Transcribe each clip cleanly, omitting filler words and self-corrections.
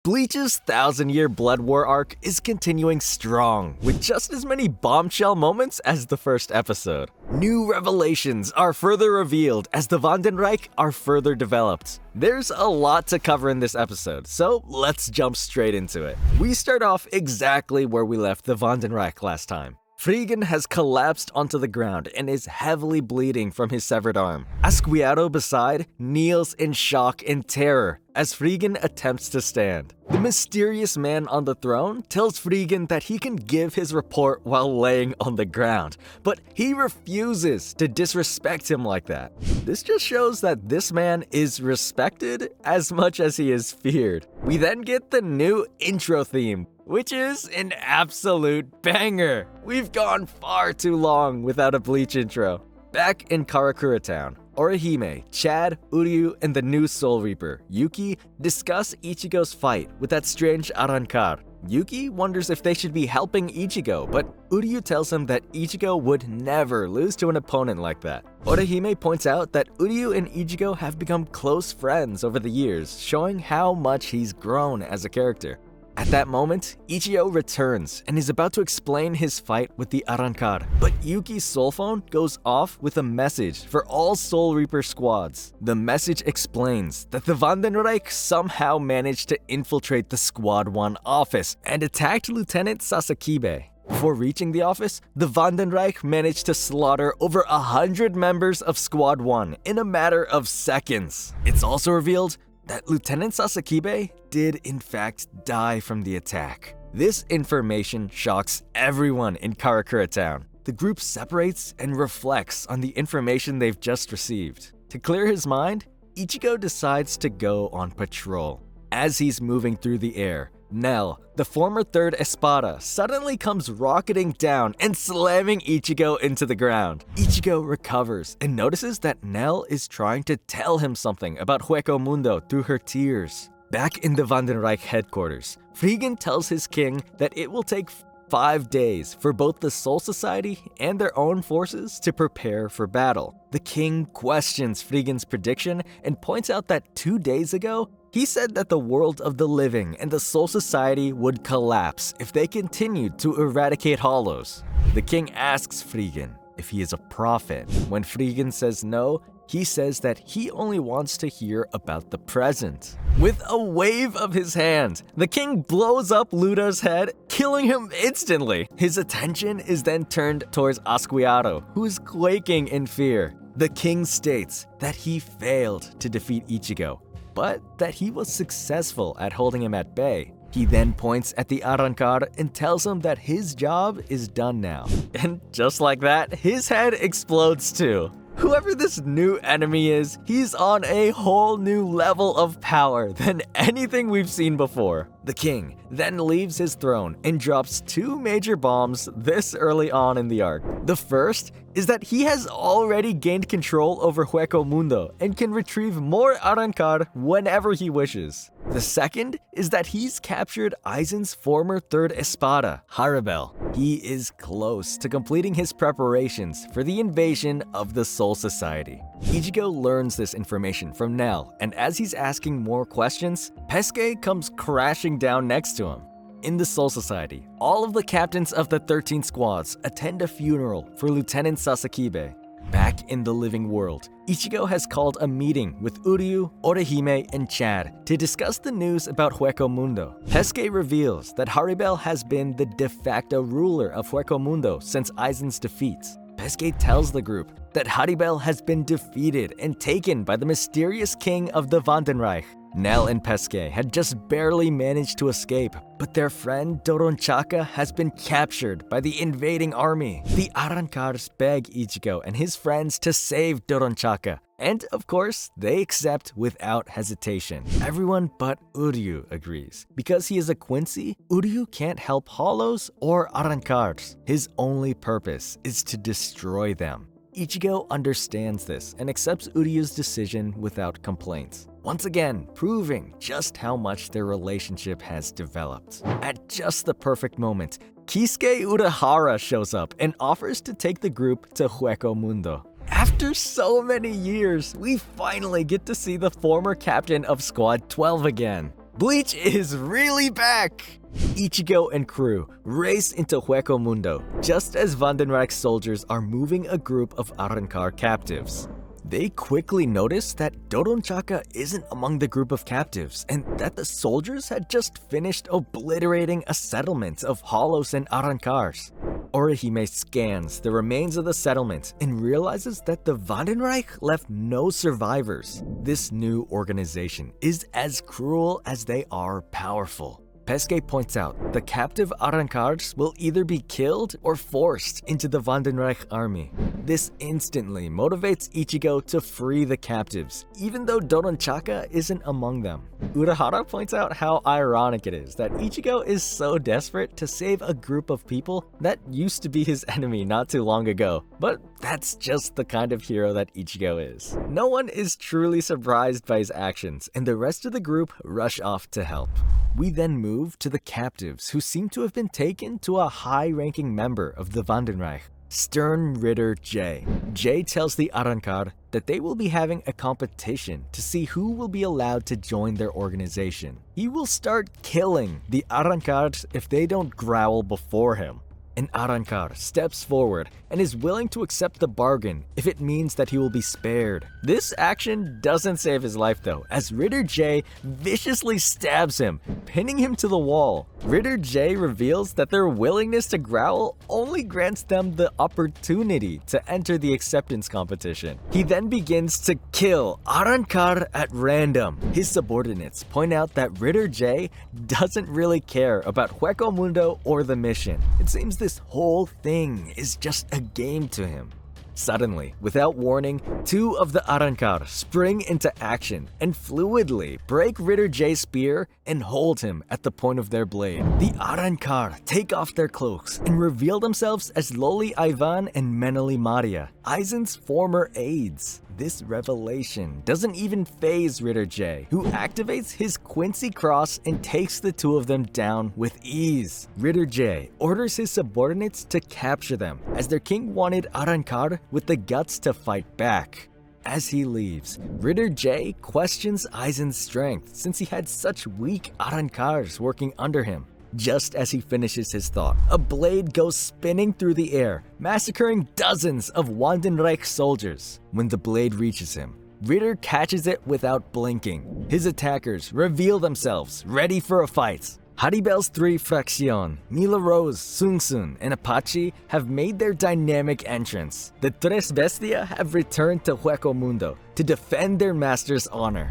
Bleach's 1,000-year Blood War arc is continuing strong, with just as many bombshell moments as the first episode. New revelations are further revealed as the Vandenreich are further developed. There's a lot to cover in this episode, so let's jump straight into it. We start off exactly where we left the Vandenreich last time. Frigen has collapsed onto the ground and is heavily bleeding from his severed arm. Asqueado beside kneels in shock and terror as Frigen attempts to stand. The mysterious man on the throne tells Frigen that he can give his report while laying on the ground, but he refuses to disrespect him like that. This just shows that this man is respected as much as he is feared. We then get the new intro theme, which is an absolute banger. We've gone far too long without a Bleach intro. Back in Karakura Town, Orihime, Chad, Uryu, and the new Soul Reaper, Yuki, discuss Ichigo's fight with that strange Arrancar. Yuki wonders if they should be helping Ichigo, but Uryu tells him that Ichigo would never lose to an opponent like that. Orihime points out that Uryu and Ichigo have become close friends over the years, showing how much he's grown as a character. At that moment, Ichigo returns and is about to explain his fight with the Arrancar, but Yuki's soul phone goes off with a message for all Soul Reaper squads. The message explains that the Vandenreich somehow managed to infiltrate the Squad 1 office and attacked Lieutenant Sasakibe. Before reaching the office, the Vandenreich managed to slaughter over 100 members of Squad 1 in a matter of seconds. It's also revealed that Lieutenant Sasakibe did in fact die from the attack. This information shocks everyone in Karakura Town. The group separates and reflects on the information they've just received. To clear his mind, Ichigo decides to go on patrol. As he's moving through the air, Nell, the former third Espada, suddenly comes rocketing down and slamming Ichigo into the ground. Ichigo recovers and notices that Nell is trying to tell him something about Hueco Mundo through her tears. Back in the Vandenreich headquarters, Frigen tells his king that it will take 5 days for both the Soul Society and their own forces to prepare for battle. The king questions Frigen's prediction and points out that 2 days ago, he said that the world of the living and the Soul Society would collapse if they continued to eradicate hollows. The king asks Frigen if he is a prophet. When Frigen says no, he says that he only wants to hear about the present. With a wave of his hand, the king blows up Luda's head, killing him instantly. His attention is then turned towards Asqueado, who is quaking in fear. The king states that he failed to defeat Ichigo, but that he was successful at holding him at bay. He then points at the Arrancar and tells him that his job is done now. And just like that, his head explodes too. Whoever this new enemy is, he's on a whole new level of power than anything we've seen before. The king then leaves his throne and drops 2 major bombs this early on in the arc. The first is that he has already gained control over Hueco Mundo and can retrieve more Arrancar whenever he wishes. The second is that he's captured Aizen's former third Espada, Haribel. He is close to completing his preparations for the invasion of the Soul Society. Ichigo learns this information from Nell, and as he's asking more questions, Pesuke comes crashing down next to him. In the Soul Society, all of the captains of the 13 squads attend a funeral for Lieutenant Sasakibe. Back in the living world, Ichigo has called a meeting with Uryu, Orihime, and Chad to discuss the news about Hueco Mundo. Pesuke reveals that Haribel has been the de facto ruler of Hueco Mundo since Aizen's defeat. Pesuke tells the group that Haribel has been defeated and taken by the mysterious king of the Vandenreich. Nell and Pesuke had just barely managed to escape, but their friend Doronchaka has been captured by the invading army. The Arrancars beg Ichigo and his friends to save Doronchaka, and of course, they accept without hesitation. Everyone but Uryu agrees. Because he is a Quincy, Uryu can't help hollows or Arrancars. His only purpose is to destroy them. Ichigo understands this and accepts Uryu's decision without complaints. Once again, proving just how much their relationship has developed. At just the perfect moment, Kisuke Urahara shows up and offers to take the group to Hueco Mundo. After so many years, we finally get to see the former captain of Squad 12 again. Bleach is really back! Ichigo and crew race into Hueco Mundo just as Vandenrijk's soldiers are moving a group of Arrancar captives. They quickly notice that Doronchaka isn't among the group of captives and that the soldiers had just finished obliterating a settlement of Hollows and Arrancars. Orihime scans the remains of the settlement and realizes that the Vandenrijk left no survivors. This new organization is as cruel as they are powerful. Pesce points out the captive Arrancars will either be killed or forced into the Vandenrijk army. This instantly motivates Ichigo to free the captives, even though Doronchaka isn't among them. Urahara points out how ironic it is that Ichigo is so desperate to save a group of people that used to be his enemy not too long ago, but that's just the kind of hero that Ichigo is. No one is truly surprised by his actions, and the rest of the group rush off to help. We then move to the captives who seem to have been taken to a high-ranking member of the Vandenrijk, Stern Ritter J. J tells the Arrancar that they will be having a competition to see who will be allowed to join their organization. He will start killing the Arrancars if they don't growl before him. An Arrancar steps forward and is willing to accept the bargain if it means that he will be spared. This action doesn't save his life though, as Ritter J viciously stabs him, pinning him to the wall. Ritter J reveals that their willingness to growl only grants them the opportunity to enter the acceptance competition. He then begins to kill Arrancar at random. His subordinates point out that Ritter J doesn't really care about Hueco Mundo or the mission. It seems this whole thing is just a game to him. Suddenly, without warning, two of the Arrancar spring into action and fluidly break Ritter J's spear and hold him at the point of their blade. The Arrancar take off their cloaks and reveal themselves as Loli Ivan and Meneli Maria, Aizen's former aides. This revelation doesn't even faze Ritter J, who activates his Quincy cross and takes the two of them down with ease. Ritter J orders his subordinates to capture them, as their king wanted Arrancar with the guts to fight back. As he leaves, Ritter J questions Aizen's strength since he had such weak Arrancars working under him. Just as he finishes his thought, a blade goes spinning through the air, massacring dozens of Vandenrijk soldiers. When the blade reaches him, Ritter catches it without blinking. His attackers reveal themselves, ready for a fight. Haribel's 3 Fraction, Mila Rose, Sung Sun, and Apache have made their dynamic entrance. The Tres Bestia have returned to Hueco Mundo to defend their master's honor.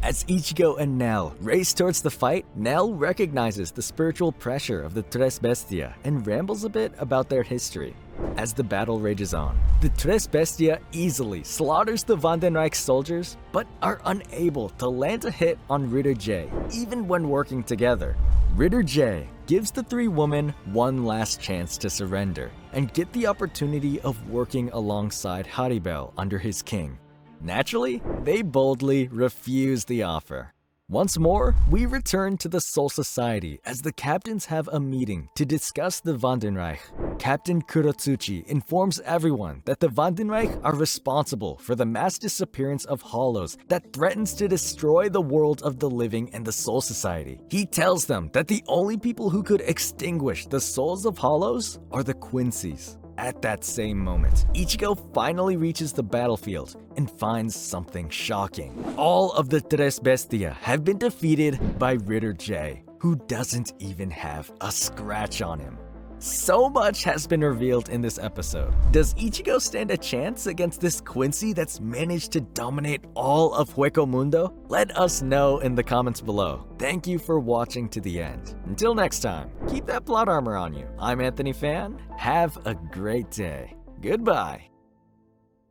As Ichigo and Nell race towards the fight, Nell recognizes the spiritual pressure of the Tres Bestia and rambles a bit about their history. As the battle rages on, the Tres Bestia easily slaughters the Vandenrijk soldiers, but are unable to land a hit on Ritter J, even when working together. Ritter J gives the 3 women one last chance to surrender and get the opportunity of working alongside Haribel under his king. Naturally, they boldly refuse the offer. Once more, we return to the Soul Society as the captains have a meeting to discuss the Vandenrijk. Captain Kurotsuchi informs everyone that the Vandenrijk are responsible for the mass disappearance of Hollows that threatens to destroy the world of the living and the Soul Society. He tells them that the only people who could extinguish the souls of Hollows are the Quincy's. At that same moment, Ichigo finally reaches the battlefield and finds something shocking. All of the Tres Bestia have been defeated by Ritter J, who doesn't even have a scratch on him. So much has been revealed in this episode. Does Ichigo stand a chance against this Quincy that's managed to dominate all of Hueco Mundo? Let us know in the comments below. Thank you for watching to the end. Until next time, keep that plot armor on you. I'm Anthony Fan. Have a great day. Goodbye.